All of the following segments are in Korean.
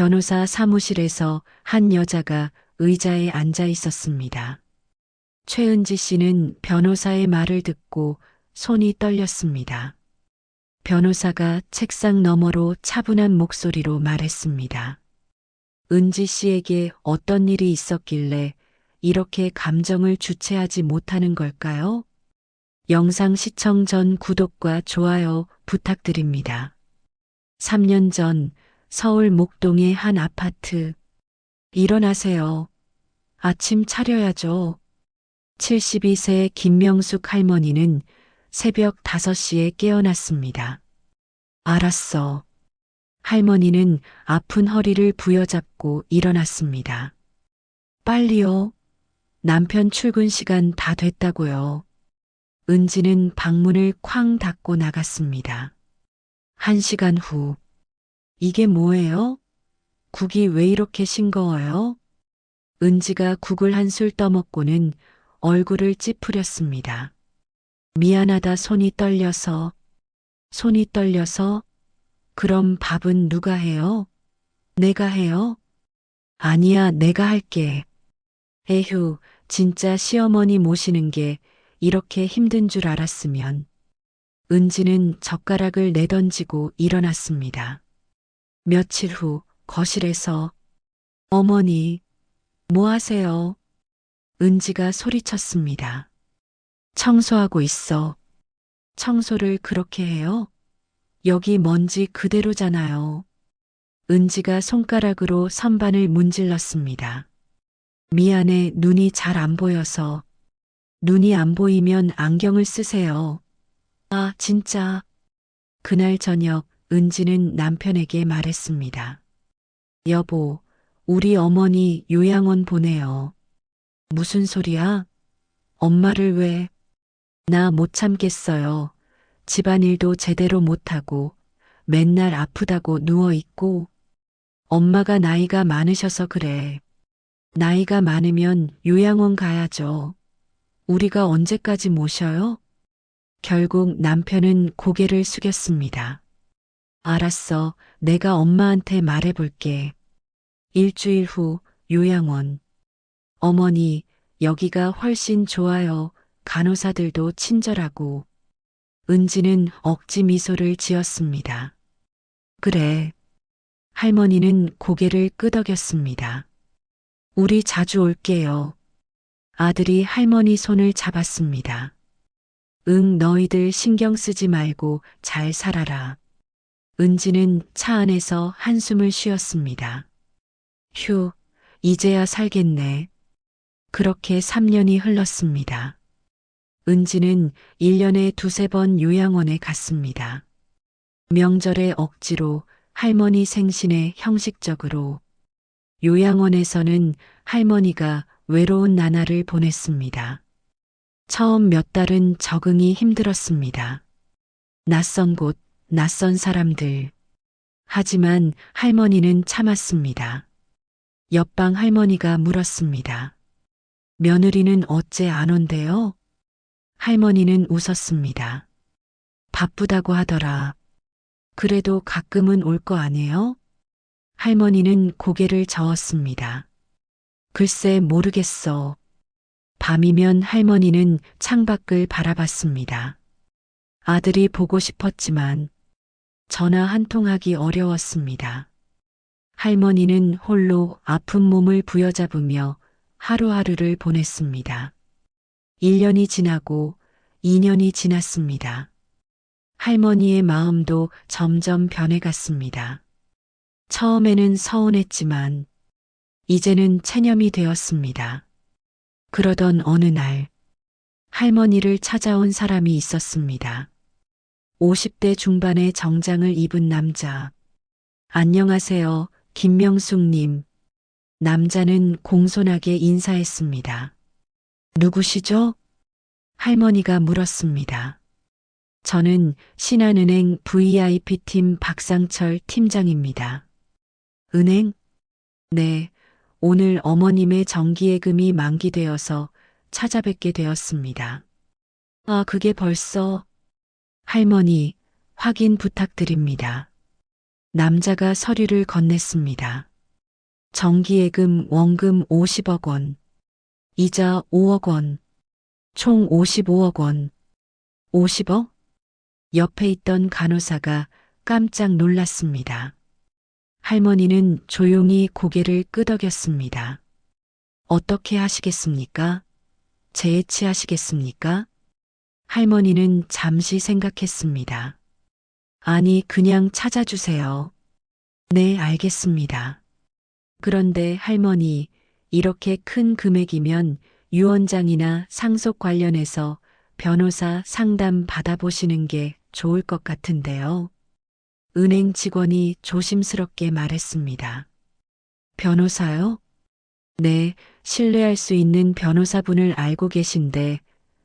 변호사 사무실에서 한 여자가 의자에 앉아 있었습니다. 최은지 씨는 변호사의 말을 듣고 손이 떨렸습니다. 변호사가 책상 너머로 차분한 목소리로 말했습니다. 은지 씨에게 어떤 일이 있었길래 이렇게 감정을 주체하지 못하는 걸까요? 영상 시청 전 구독과 좋아요 부탁드립니다. 3년 전 서울 목동의 한 아파트. 일어나세요. 아침 차려야죠. 72세 김명숙 할머니는 새벽 5시에 깨어났습니다. 알았어. 할머니는 아픈 허리를 부여잡고 일어났습니다. 빨리요. 남편 출근 시간 다 됐다고요. 은지는 방문을 쾅 닫고 나갔습니다. 1시간 후. 이게 뭐예요? 국이 왜 이렇게 싱거워요? 은지가 국을 한 술 떠먹고는 얼굴을 찌푸렸습니다. 미안하다. 손이 떨려서. 그럼 밥은 누가 해요? 내가 해요? 아니야, 내가 할게. 에휴, 진짜 시어머니 모시는 게 이렇게 힘든 줄 알았으면. 은지는 젓가락을 내던지고 일어났습니다. 며칠 후 거실에서 어머니, 뭐 하세요? 은지가 소리쳤습니다. 청소하고 있어. 청소를 그렇게 해요? 여기 먼지 그대로잖아요. 은지가 손가락으로 선반을 문질렀습니다. 미안해, 눈이 잘 안 보여서. 눈이 안 보이면 안경을 쓰세요. 아, 진짜. 그날 저녁 은지는 남편에게 말했습니다. 여보, 우리 어머니 요양원 보내요. 무슨 소리야? 엄마를 왜? 나 못 참겠어요. 집안일도 제대로 못하고 맨날 아프다고 누워있고. 엄마가 나이가 많으셔서 그래. 나이가 많으면 요양원 가야죠. 우리가 언제까지 모셔요? 결국 남편은 고개를 숙였습니다. 알았어. 내가 엄마한테 말해볼게. 일주일 후 요양원. 어머니, 여기가 훨씬 좋아요. 간호사들도 친절하고. 은지는 억지 미소를 지었습니다. 그래. 할머니는 고개를 끄덕였습니다. 우리 자주 올게요. 아들이 할머니 손을 잡았습니다. 응, 너희들 신경 쓰지 말고 잘 살아라. 은지는 차 안에서 한숨을 쉬었습니다. 휴, 이제야 살겠네. 그렇게 3년이 흘렀습니다. 은지는 1년에 2~3번 요양원에 갔습니다. 명절에 억지로, 할머니 생신에 형식적으로. 요양원에서는 할머니가 외로운 나날을 보냈습니다. 처음 몇 달은 적응이 힘들었습니다. 낯선 곳, 낯선 사람들. 하지만 할머니는 참았습니다. 옆방 할머니가 물었습니다. 며느리는 어째 안 온대요? 할머니는 웃었습니다. 바쁘다고 하더라. 그래도 가끔은 올 거 아니에요? 할머니는 고개를 저었습니다. 글쎄 모르겠어. 밤이면 할머니는 창밖을 바라봤습니다. 아들이 보고 싶었지만 전화 한 통하기 어려웠습니다. 할머니는 홀로 아픈 몸을 부여잡으며 하루하루를 보냈습니다. 1년이 지나고 2년이 지났습니다. 할머니의 마음도 점점 변해갔습니다. 처음에는 서운했지만 이제는 체념이 되었습니다. 그러던 어느 날 할머니를 찾아온 사람이 있었습니다. 50대 중반의 정장을 입은 남자. 안녕하세요, 김명숙님. 남자는 공손하게 인사했습니다. 누구시죠? 할머니가 물었습니다. 저는 신한은행 VIP팀 박상철 팀장입니다. 은행? 네, 오늘 어머님의 정기예금이 만기되어서 찾아뵙게 되었습니다. 아, 그게 벌써? 할머니, 확인 부탁드립니다. 남자가 서류를 건넸습니다. 정기예금 원금 50억 원, 이자 5억 원, 총 55억 원. 50억? 옆에 있던 간호사가 깜짝 놀랐습니다. 할머니는 조용히 고개를 끄덕였습니다. 어떻게 하시겠습니까? 재해치하시겠습니까? 할머니는 잠시 생각했습니다. 아니, 그냥 찾아주세요. 네, 알겠습니다. 그런데 할머니, 이렇게 큰 금액이면 유언장이나 상속 관련해서 변호사 상담 받아보시는 게 좋을 것 같은데요. 은행 직원이 조심스럽게 말했습니다. 변호사요? 네, 신뢰할 수 있는 변호사분을 알고 계신데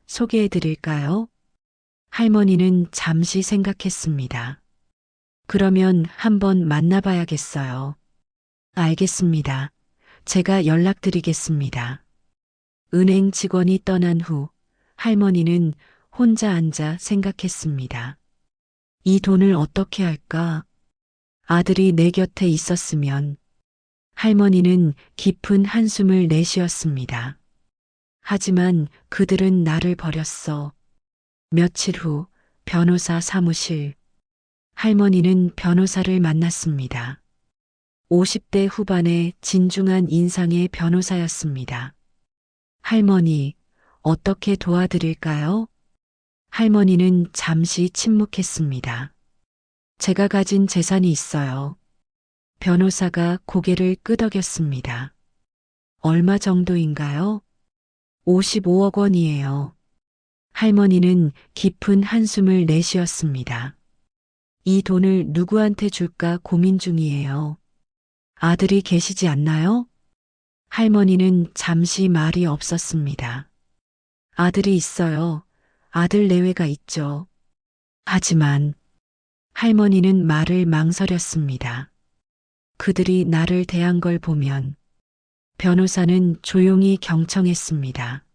소개해 드릴까요? 할머니는 잠시 생각했습니다. 그러면 한번 만나봐야겠어요. 알겠습니다. 제가 연락드리겠습니다. 은행 직원이 떠난 후 할머니는 혼자 앉아 생각했습니다. 이 돈을 어떻게 할까? 아들이 내 곁에 있었으면. 할머니는 깊은 한숨을 내쉬었습니다. 하지만 그들은 나를 버렸어. 며칠 후 변호사 사무실. 할머니는 변호사를 만났습니다. 50대 후반의 진중한 인상의 변호사였습니다. 할머니, 어떻게 도와드릴까요? 할머니는 잠시 침묵했습니다. 제가 가진 재산이 있어요. 변호사가 고개를 끄덕였습니다. 얼마 정도인가요? 55억 원이에요. 할머니는 깊은 한숨을 내쉬었습니다. 이 돈을 누구한테 줄까 고민 중이에요. 아들이 계시지 않나요? 할머니는 잠시 말이 없었습니다. 아들이 있어요. 아들 내외가 있죠. 하지만 할머니는 말을 망설였습니다. 그들이 나를 대한 걸 보면 변호사는 조용히 경청했습니다.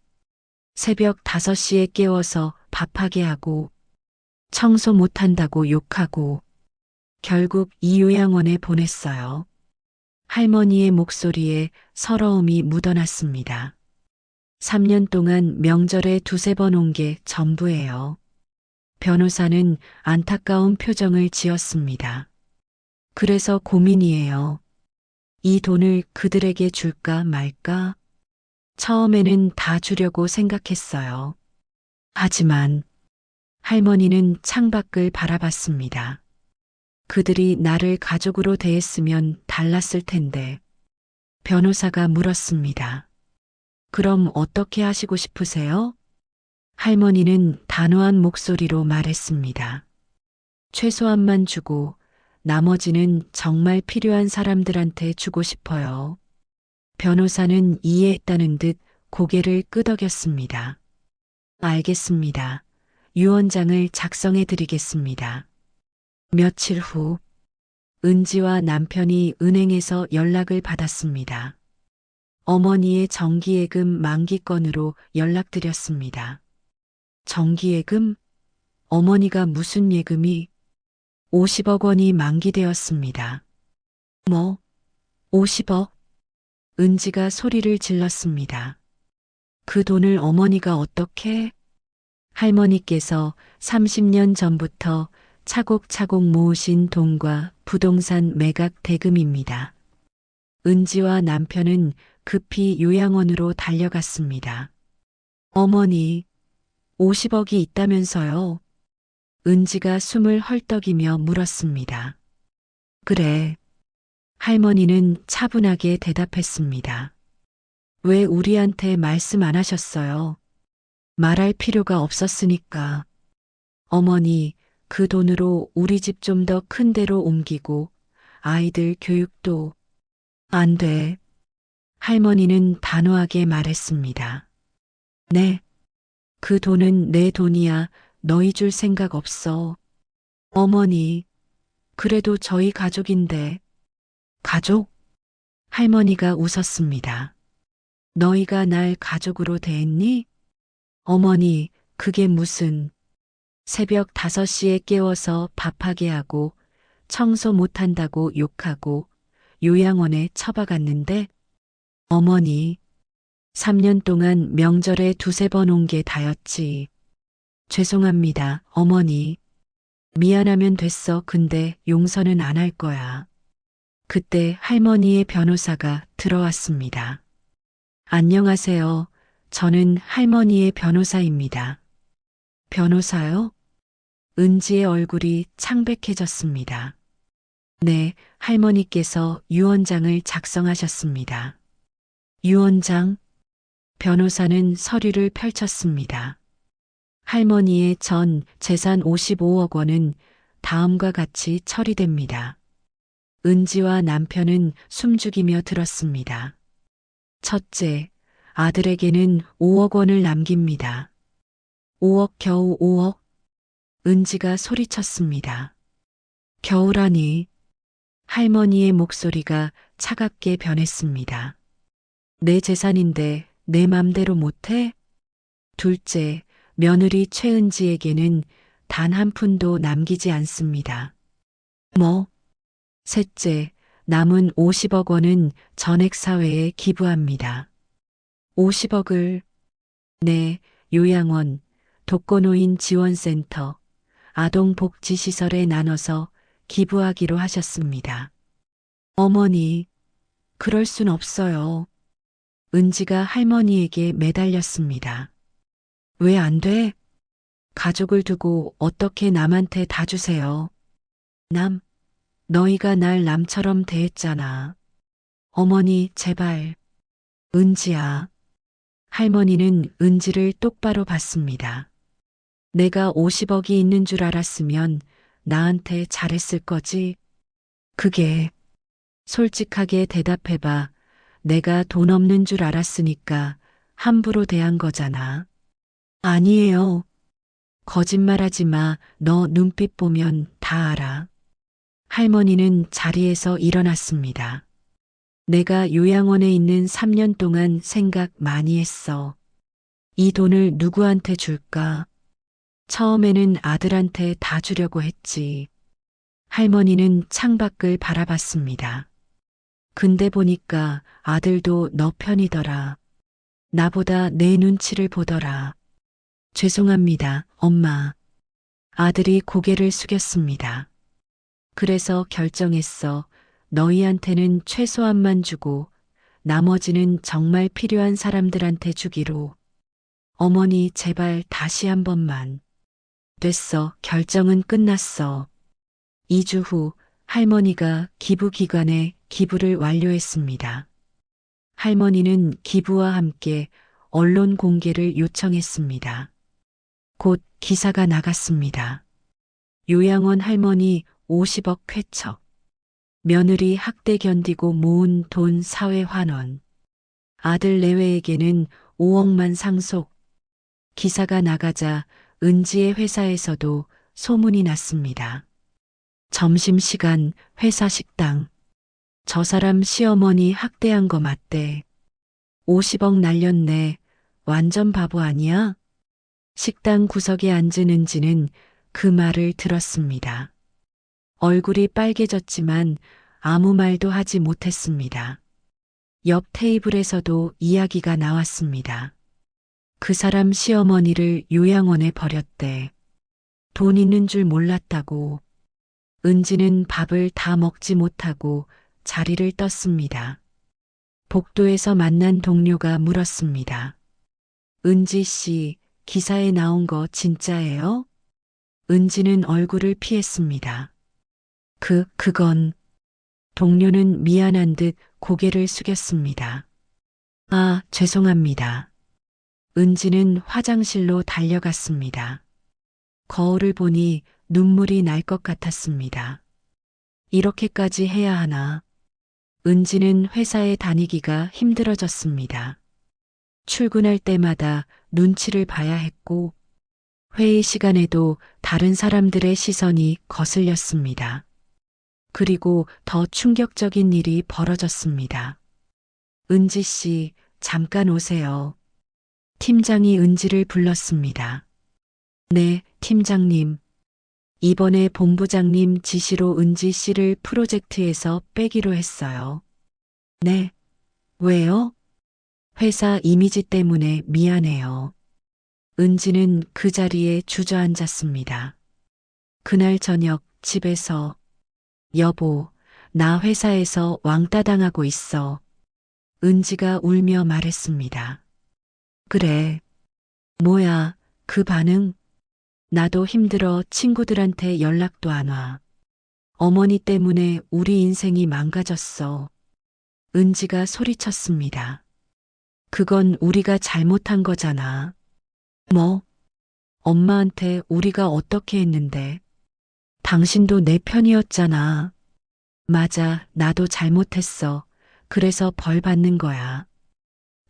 새벽 5시에 깨워서 밥하게 하고 청소 못한다고 욕하고 결국 이 요양원에 보냈어요. 할머니의 목소리에 서러움이 묻어났습니다. 3년 동안 명절에 2~3번 온 게 전부예요. 변호사는 안타까운 표정을 지었습니다. 그래서 고민이에요. 이 돈을 그들에게 줄까 말까? 처음에는 다 주려고 생각했어요. 하지만 할머니는 창밖을 바라봤습니다. 그들이 나를 가족으로 대했으면 달랐을 텐데. 변호사가 물었습니다. 그럼 어떻게 하시고 싶으세요? 할머니는 단호한 목소리로 말했습니다. 최소한만 주고 나머지는 정말 필요한 사람들한테 주고 싶어요. 변호사는 이해했다는 듯 고개를 끄덕였습니다. 알겠습니다. 유언장을 작성해 드리겠습니다. 며칠 후 은지와 남편이 은행에서 연락을 받았습니다. 어머니의 정기예금 만기 건으로 연락드렸습니다. 정기예금? 어머니가 무슨 예금이? 50억 원이 만기되었습니다. 뭐? 50억? 은지가 소리를 질렀습니다. 그 돈을 어머니가 어떻게? 할머니께서 30년 전부터 차곡차곡 모으신 돈과 부동산 매각 대금입니다. 은지와 남편은 급히 요양원으로 달려갔습니다. 어머니, 50억이 있다면서요? 은지가 숨을 헐떡이며 물었습니다. 그래. 할머니는 차분하게 대답했습니다. 왜 우리한테 말씀 안 하셨어요? 말할 필요가 없었으니까. 어머니, 그 돈으로 우리 집 좀 더 큰 데로 옮기고 아이들 교육도 안 돼. 할머니는 단호하게 말했습니다. 네. 그 돈은 내 돈이야. 너희 줄 생각 없어. 어머니, 그래도 저희 가족인데. 가족? 할머니가 웃었습니다. 너희가 날 가족으로 대했니? 어머니, 그게 무슨. 새벽 5시에 깨워서 밥하게 하고 청소 못한다고 욕하고 요양원에 처박았는데 어머니 3년 동안 명절에 두세 번 온 게 다였지. 죄송합니다, 어머니. 미안하면 됐어. 근데 용서는 안 할 거야. 그때 할머니의 변호사가 들어왔습니다. 안녕하세요. 저는 할머니의 변호사입니다. 변호사요? 은지의 얼굴이 창백해졌습니다. 네, 할머니께서 유언장을 작성하셨습니다. 유언장? 변호사는 서류를 펼쳤습니다. 할머니의 전 재산 55억 원은 다음과 같이 처리됩니다. 은지와 남편은 숨죽이며 들었습니다. 첫째, 아들에게는 5억 원을 남깁니다. 5억 겨우 5억? 은지가 소리쳤습니다. 겨우라니. 할머니의 목소리가 차갑게 변했습니다. 내 재산인데 내 맘대로 못해? 둘째, 며느리 최은지에게는 단 한 푼도 남기지 않습니다. 뭐? 셋째, 남은 50억 원은 전액사회에 기부합니다. 50억을, 네, 요양원, 독거노인 지원센터, 아동복지시설에 나눠서 기부하기로 하셨습니다. 어머니, 그럴 순 없어요. 은지가 할머니에게 매달렸습니다. 왜 안 돼? 가족을 두고 어떻게 남한테 다 주세요? 남, 너희가 날 남처럼 대했잖아. 어머니, 제발. 은지야. 할머니는 은지를 똑바로 봤습니다. 내가 50억이 있는 줄 알았으면 나한테 잘했을 거지. 그게 솔직하게 대답해봐. 내가 돈 없는 줄 알았으니까 함부로 대한 거잖아. 아니에요. 거짓말하지 마. 너 눈빛 보면 다 알아. 할머니는 자리에서 일어났습니다. 내가 요양원에 있는 3년 동안 생각 많이 했어. 이 돈을 누구한테 줄까? 처음에는 아들한테 다 주려고 했지. 할머니는 창밖을 바라봤습니다. 근데 보니까 아들도 너 편이더라. 나보다 내 눈치를 보더라. 죄송합니다, 엄마. 아들이 고개를 숙였습니다. 그래서 결정했어. 너희한테는 최소한만 주고 나머지는 정말 필요한 사람들한테 주기로. 어머니, 제발 다시 한 번만. 됐어. 결정은 끝났어. 2주 후 할머니가 기부기관에 기부를 완료했습니다. 할머니는 기부와 함께 언론 공개를 요청했습니다. 곧 기사가 나갔습니다. 요양원 할머니 50억 쾌척. 며느리 학대 견디고 모은 돈 사회 환원. 아들 내외에게는 5억만 상속. 기사가 나가자 은지의 회사에서도 소문이 났습니다. 점심시간 회사 식당. 저 사람 시어머니 학대한 거 맞대. 50억 날렸네. 완전 바보 아니야? 식당 구석에 앉은 은지는 그 말을 들었습니다. 얼굴이 빨개졌지만 아무 말도 하지 못했습니다. 옆 테이블에서도 이야기가 나왔습니다. 그 사람 시어머니를 요양원에 버렸대. 돈 있는 줄 몰랐다고. 은지는 밥을 다 먹지 못하고 자리를 떴습니다. 복도에서 만난 동료가 물었습니다. 은지 씨, 기사에 나온 거 진짜예요? 은지는 얼굴을 피했습니다. 그건. 동료는 미안한 듯 고개를 숙였습니다. 아, 죄송합니다. 은지는 화장실로 달려갔습니다. 거울을 보니 눈물이 날 것 같았습니다. 이렇게까지 해야 하나. 은지는 회사에 다니기가 힘들어졌습니다. 출근할 때마다 눈치를 봐야 했고, 회의 시간에도 다른 사람들의 시선이 거슬렸습니다. 그리고 더 충격적인 일이 벌어졌습니다. 은지 씨, 잠깐 오세요. 팀장이 은지를 불렀습니다. 네, 팀장님. 이번에 본부장님 지시로 은지 씨를 프로젝트에서 빼기로 했어요. 네. 왜요? 회사 이미지 때문에 미안해요. 은지는 그 자리에 주저앉았습니다. 그날 저녁 집에서 여보, 나 회사에서 왕따 당하고 있어. 은지가 울며 말했습니다. 그래. 뭐야, 그 반응? 나도 힘들어 친구들한테 연락도 안 와. 어머니 때문에 우리 인생이 망가졌어. 은지가 소리쳤습니다. 그건 우리가 잘못한 거잖아. 뭐? 엄마한테 우리가 어떻게 했는데? 당신도 내 편이었잖아. 맞아, 나도 잘못했어. 그래서 벌 받는 거야.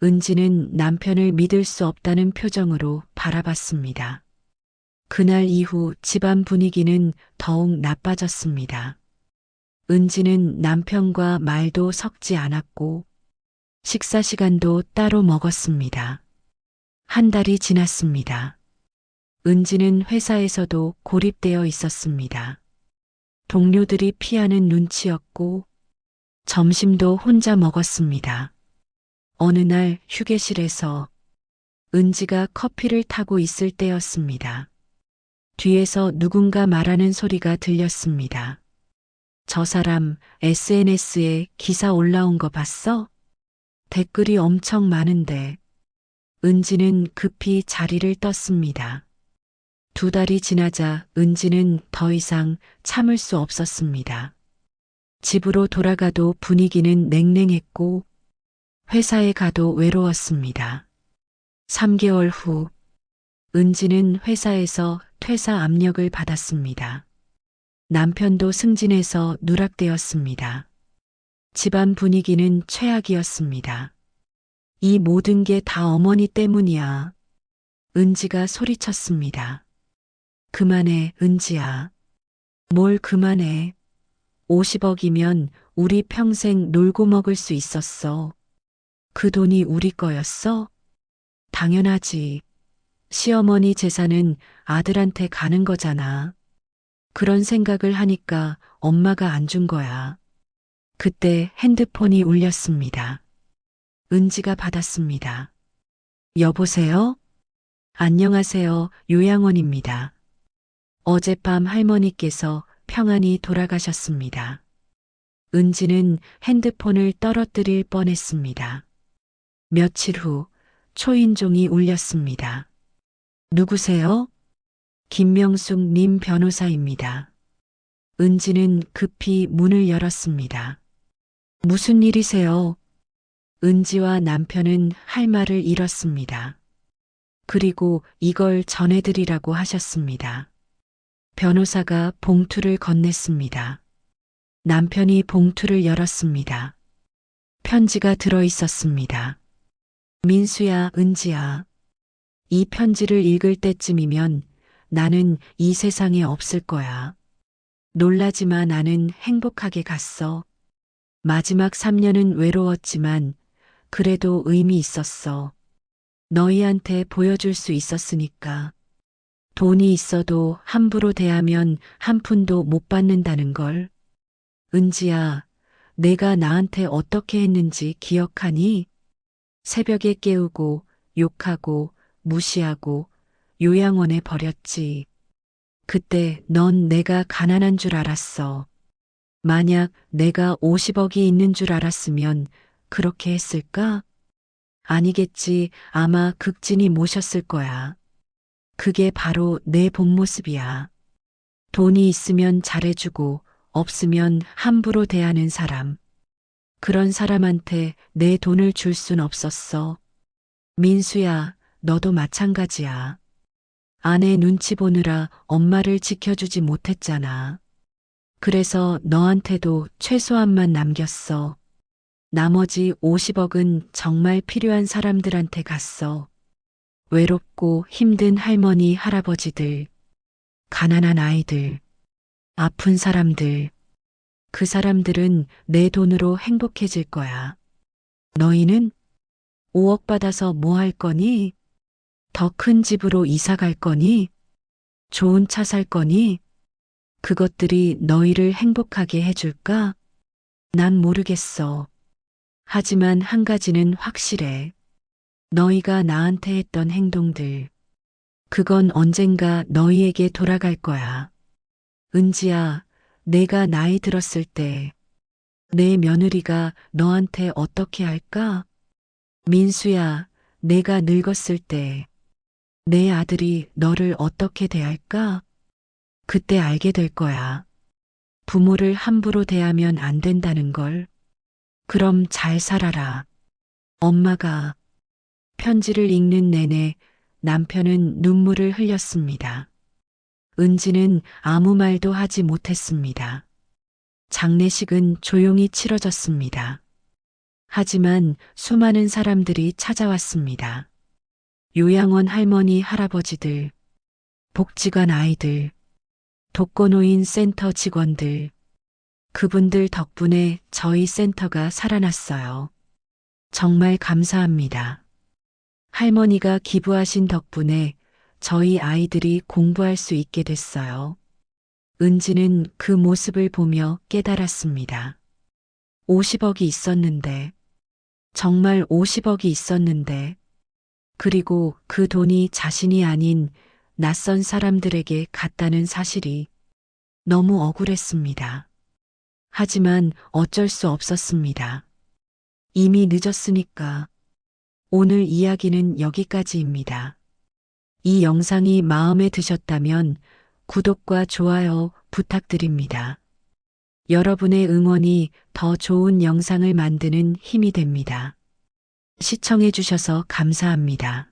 은지는 남편을 믿을 수 없다는 표정으로 바라봤습니다. 그날 이후 집안 분위기는 더욱 나빠졌습니다. 은지는 남편과 말도 섞지 않았고 식사 시간도 따로 먹었습니다. 한 달이 지났습니다. 은지는 회사에서도 고립되어 있었습니다. 동료들이 피하는 눈치였고 점심도 혼자 먹었습니다. 어느 날 휴게실에서 은지가 커피를 타고 있을 때였습니다. 뒤에서 누군가 말하는 소리가 들렸습니다. 저 사람 SNS에 기사 올라온 거 봤어? 댓글이 엄청 많은데. 은지는 급히 자리를 떴습니다. 2달이 지나자 은지는 더 이상 참을 수 없었습니다. 집으로 돌아가도 분위기는 냉랭했고 회사에 가도 외로웠습니다. 3개월 후 은지는 회사에서 퇴사 압력을 받았습니다. 남편도 승진해서 누락되었습니다. 집안 분위기는 최악이었습니다. 이 모든 게 다 어머니 때문이야. 은지가 소리쳤습니다. 그만해, 은지야. 뭘 그만해. 50억이면 우리 평생 놀고 먹을 수 있었어. 그 돈이 우리 거였어? 당연하지. 시어머니 재산은 아들한테 가는 거잖아. 그런 생각을 하니까 엄마가 안 준 거야. 그때 핸드폰이 울렸습니다. 은지가 받았습니다. 여보세요? 안녕하세요. 요양원입니다. 어젯밤 할머니께서 평안히 돌아가셨습니다. 은지는 핸드폰을 떨어뜨릴 뻔했습니다. 며칠 후 초인종이 울렸습니다. 누구세요? 김명숙 님 변호사입니다. 은지는 급히 문을 열었습니다. 무슨 일이세요? 은지와 남편은 할 말을 잃었습니다. 그리고 이걸 전해드리라고 하셨습니다. 변호사가 봉투를 건넸습니다. 남편이 봉투를 열었습니다. 편지가 들어 있었습니다. 민수야, 은지야. 이 편지를 읽을 때쯤이면 나는 이 세상에 없을 거야. 놀라지 마, 나는 행복하게 갔어. 마지막 3년은 외로웠지만 그래도 의미 있었어. 너희한테 보여줄 수 있었으니까. 돈이 있어도 함부로 대하면 한 푼도 못 받는다는 걸. 은지야, 내가 나한테 어떻게 했는지 기억하니? 새벽에 깨우고 욕하고 무시하고 요양원에 버렸지. 그때 넌 내가 가난한 줄 알았어. 만약 내가 50억이 있는 줄 알았으면 그렇게 했을까? 아니겠지. 아마 극진히 모셨을 거야. 그게 바로 내 본 모습이야. 돈이 있으면 잘해주고 없으면 함부로 대하는 사람. 그런 사람한테 내 돈을 줄 순 없었어. 민수야, 너도 마찬가지야. 아내 눈치 보느라 엄마를 지켜주지 못했잖아. 그래서 너한테도 최소한만 남겼어. 나머지 50억은 정말 필요한 사람들한테 갔어. 외롭고 힘든 할머니, 할아버지들, 가난한 아이들, 아픈 사람들. 그 사람들은 내 돈으로 행복해질 거야. 너희는 5억 받아서 뭐 할 거니? 더 큰 집으로 이사 갈 거니? 좋은 차 살 거니? 그것들이 너희를 행복하게 해줄까? 난 모르겠어. 하지만 한 가지는 확실해. 너희가 나한테 했던 행동들, 그건 언젠가 너희에게 돌아갈 거야. 은지야, 내가 나이 들었을 때 내 며느리가 너한테 어떻게 할까? 민수야, 내가 늙었을 때 내 아들이 너를 어떻게 대할까? 그때 알게 될 거야. 부모를 함부로 대하면 안 된다는 걸. 그럼 잘 살아라. 엄마가 편지를 읽는 내내 남편은 눈물을 흘렸습니다. 은지는 아무 말도 하지 못했습니다. 장례식은 조용히 치러졌습니다. 하지만 수많은 사람들이 찾아왔습니다. 요양원 할머니, 할아버지들, 복지관 아이들, 독거노인 센터 직원들, 그분들 덕분에 저희 센터가 살아났어요. 정말 감사합니다. 할머니가 기부하신 덕분에 저희 아이들이 공부할 수 있게 됐어요. 은지는 그 모습을 보며 깨달았습니다. 50억이 있었는데, 정말 50억이 있었는데, 그리고 그 돈이 자신이 아닌 낯선 사람들에게 갔다는 사실이 너무 억울했습니다. 하지만 어쩔 수 없었습니다. 이미 늦었으니까. 오늘 이야기는 여기까지입니다. 이 영상이 마음에 드셨다면 구독과 좋아요 부탁드립니다. 여러분의 응원이 더 좋은 영상을 만드는 힘이 됩니다. 시청해 주셔서 감사합니다.